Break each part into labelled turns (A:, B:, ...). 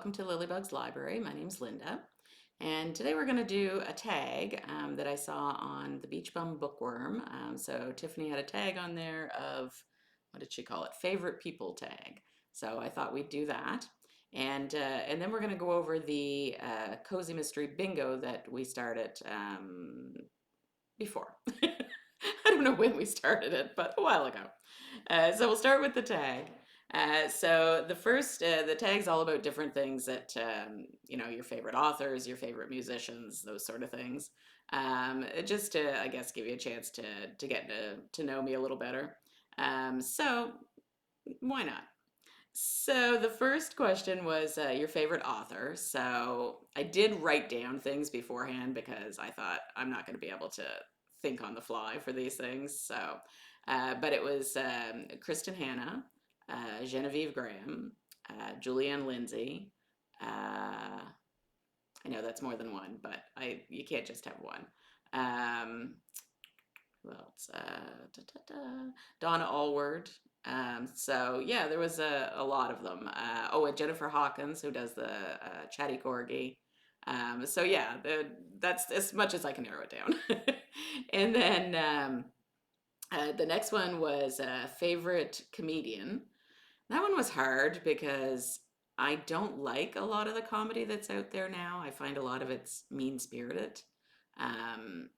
A: welcome to Lilybug's Library. My name's Linda, and today we're going to do a tag that I saw on the Beach Bum Bookworm. So Tiffany had a tag on there of, what did she call it? Favorite people tag. So I thought we'd do that. And then we're going to go over the Cozy Mystery Bingo that we started before. I don't know when we started it, but a while ago. So we'll start with the tag. So the tag's all about different things that, your favorite authors, your favorite musicians, those sort of things. Just to, I guess, give you a chance to get to know me a little better. So why not? So the first question was your favorite author. So I did write down things beforehand because I thought I'm not going to be able to think on the fly for these things. So, but it was Kristen Hanna, Genevieve Graham, Julianne Lindsay. I know that's more than one, but you can't just have one. Who else? Donna Allward. So yeah, there was a lot of them. And Jennifer Hawkins, who does the Chatty Corgi. So yeah, that's as much as I can narrow it down. And then the next one was favorite comedian. That one was hard because I don't like a lot of the comedy that's out there now. I find a lot of it's mean spirited. Um,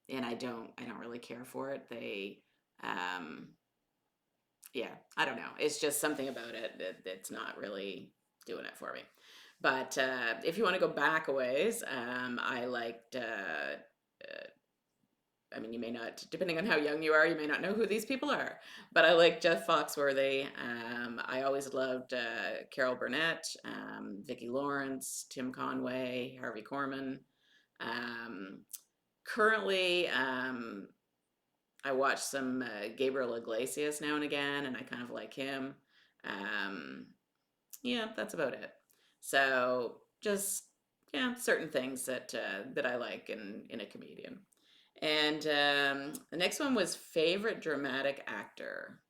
A: and I don't really care for it. Um, yeah, I don't know. It's just something about it that's not really doing it for me. But if you want to go back a ways, I liked. I mean, you may not, depending on how young you are, you may not know who these people are. But I like Jeff Foxworthy. I always loved Carol Burnett, Vicki Lawrence, Tim Conway, Harvey Korman. Um, Currently, I watch some Gabriel Iglesias now and again, and I kind of like him. Um, yeah, that's about it. So just yeah, certain things that I like in a comedian. And the next one was favorite dramatic actor.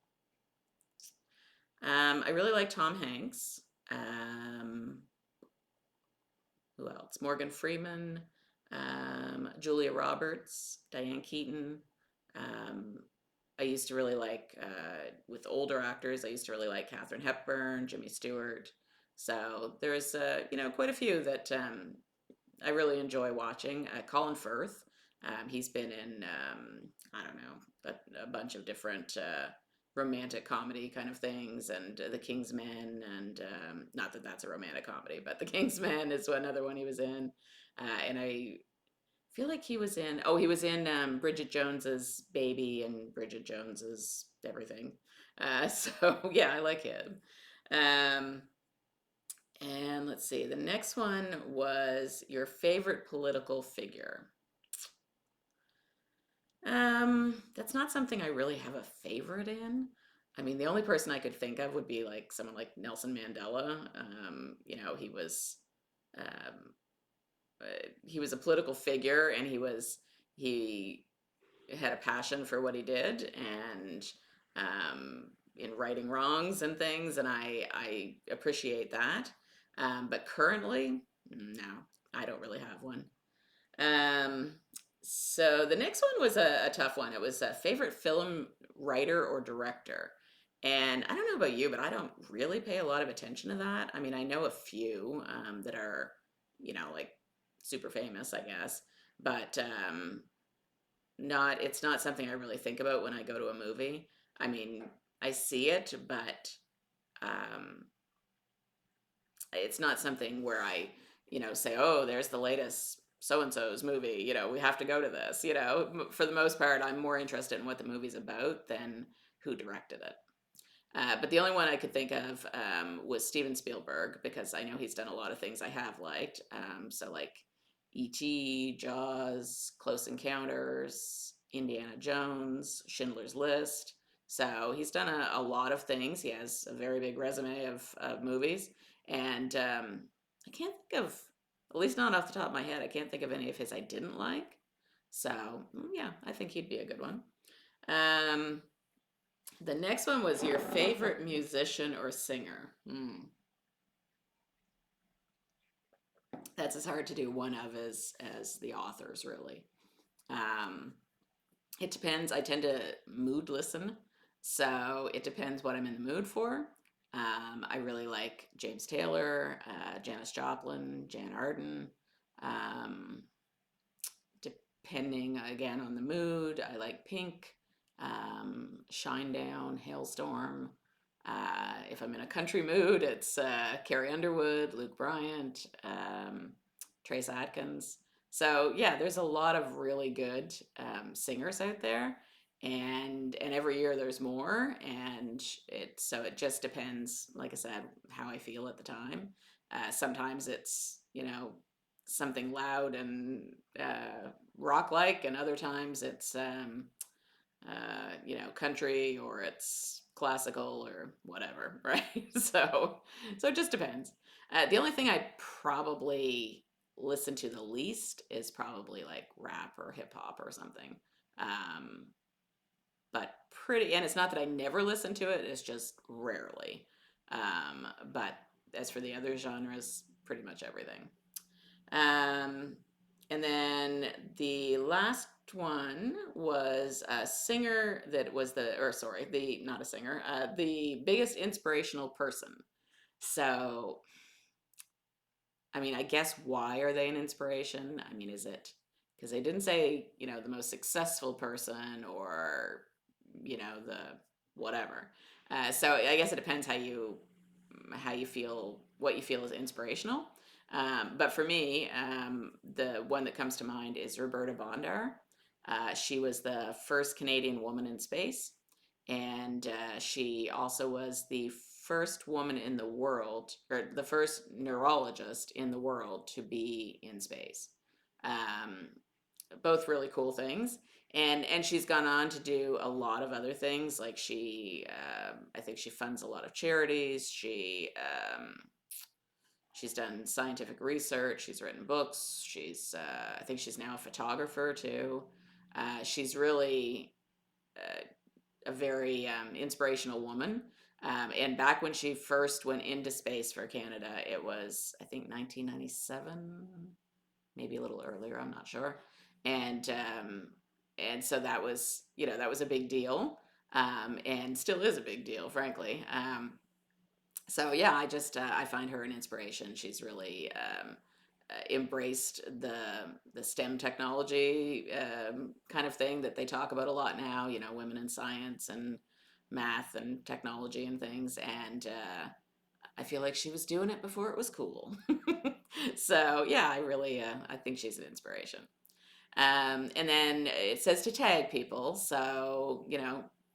A: I really like Tom Hanks. Um, who else? Morgan Freeman, Julia Roberts, Diane Keaton. Um, I used to really like, with older actors, I used to really like Katharine Hepburn, Jimmy Stewart. So there's, quite a few that I really enjoy watching. Colin Firth, he's been in, I don't know, a bunch of different romantic comedy kind of things, and The King's Men, and not that that's a romantic comedy, but The King's Men is another one he was in. And I feel like he was in Bridget Jones's Baby and Bridget Jones's Everything. So yeah, I like him. Um, and let's see, the next one was your favorite political figure. That's not something I really have a favorite in. I mean, the only person I could think of would be like someone like Nelson Mandela. Um, he was a political figure, and he had a passion for what he did, and in righting wrongs and things, and I appreciate that. But currently, no, I don't really have one. Um, so the next one was a tough one. It was a favorite film writer or director. And I don't know about you, but I don't really pay a lot of attention to that. I mean, I know a few that are, like super famous, I guess, but it's not something I really think about when I go to a movie. I mean, I see it, but um, it's not something where I, say, oh, there's the latest so and so's movie. We have to go to this. For the most part, I'm more interested in what the movie's about than who directed it. But the only one I could think of was Steven Spielberg, because I know he's done a lot of things I have liked. So like E.T., Jaws, Close Encounters, Indiana Jones, Schindler's List. So he's done a lot of things. He has a very big resume of movies. And I can't think of, at least not off the top of my head, I can't think of any of his I didn't like. So yeah, I think he'd be a good one. Um, the next one was your favorite musician or singer. That's as hard to do one of as the authors, really. Um, it depends. I tend to mood listen, so it depends what I'm in the mood for. I really like James Taylor, Janis Joplin, Jan Arden. Um, Depending again on the mood, I like Pink, Shinedown, Hailstorm. If I'm in a country mood, it's Carrie Underwood, Luke Bryant, Trace Adkins. So yeah, there's a lot of really good singers out there, and every year there's more, and it just depends. Like I said, how I feel at the time. Sometimes it's something loud and rock like, and other times it's country, or it's classical or whatever, right? So it just depends. The only thing I probably listen to the least is probably like rap or hip hop or something. Um, but and it's not that I never listen to it, it's just rarely. But as for the other genres, pretty much everything. Um, and then the last one was a singer that was or sorry, not a singer, the biggest inspirational person. So, I mean, I guess why are they an inspiration? I mean, is it because they didn't say, the most successful person, or, the whatever. So I guess it depends how you feel, what you feel is inspirational. But for me, the one that comes to mind is Roberta Bondar. She was the first Canadian woman in space, and she also was the first woman in the world, or the first neurologist in the world to be in space. Um, Both really cool things. And she's gone on to do a lot of other things. Like I think she funds a lot of charities. She's done scientific research. She's written books. I think she's now a photographer too. She's really a very inspirational woman. And back when she first went into space for Canada, it was, I think, 1997, maybe a little earlier. I'm not sure. And so that was a big deal, and still is a big deal, frankly. So yeah, I find her an inspiration. She's really embraced the STEM technology kind of thing that they talk about a lot now. Women in science and math and technology and things. And I feel like she was doing it before it was cool. So yeah, I think she's an inspiration. And then it says to tag people. So,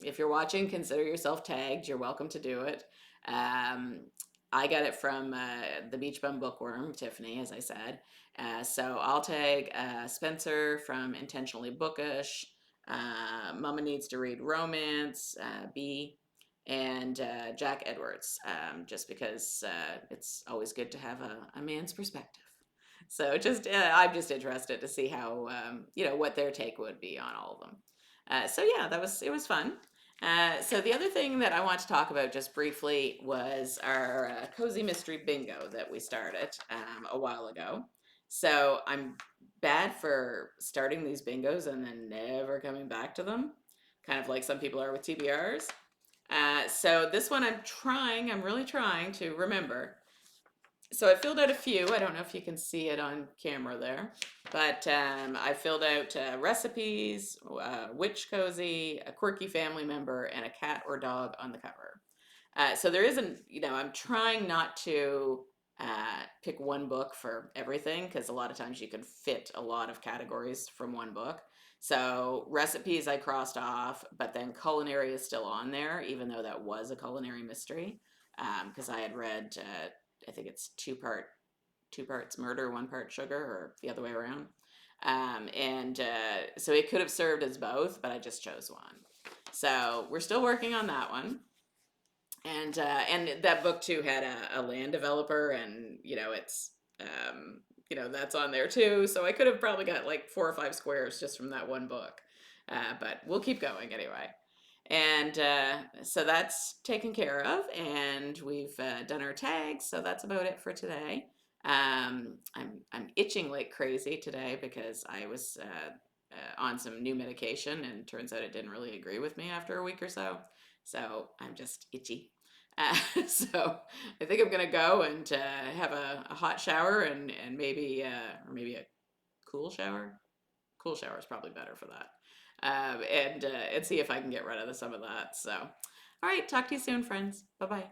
A: if you're watching, consider yourself tagged. You're welcome to do it. Um, I got it from the Beach Bum Bookworm, Tiffany, as I said. So I'll tag Spencer from Intentionally Bookish, Mama Needs to Read Romance, B, and Jack Edwards, just because it's always good to have a man's perspective. So I'm just interested to see how what their take would be on all of them. So yeah, it was fun. So the other thing that I want to talk about just briefly was our cozy mystery bingo that we started a while ago. So I'm bad for starting these bingos and then never coming back to them, kind of like some people are with TBRs. So this one I'm really trying to remember. So I filled out a few. I don't know if you can see it on camera there, but I filled out recipes, witch cozy, a quirky family member, and a cat or dog on the cover. So there isn't, I'm trying not to pick one book for everything, because a lot of times you can fit a lot of categories from one book. So recipes I crossed off, but then culinary is still on there, even though that was a culinary mystery, because I had read, I think it's two parts murder, one part sugar, or the other way around. And so it could have served as both, but I just chose one. So we're still working on that one. And that book too had a land developer, and it's that's on there too. So I could have probably got like 4 or 5 squares just from that one book. But we'll keep going anyway. And so that's taken care of, and we've done our tags. So that's about it for today. I'm itching like crazy today because I was on some new medication, and turns out it didn't really agree with me after a week or so. So I'm just itchy. So I think I'm gonna go and have a hot shower, and maybe or maybe a cool shower. Cool shower is probably better for that. And see if I can get rid of some of that. So, all right, talk to you soon, friends. Bye bye.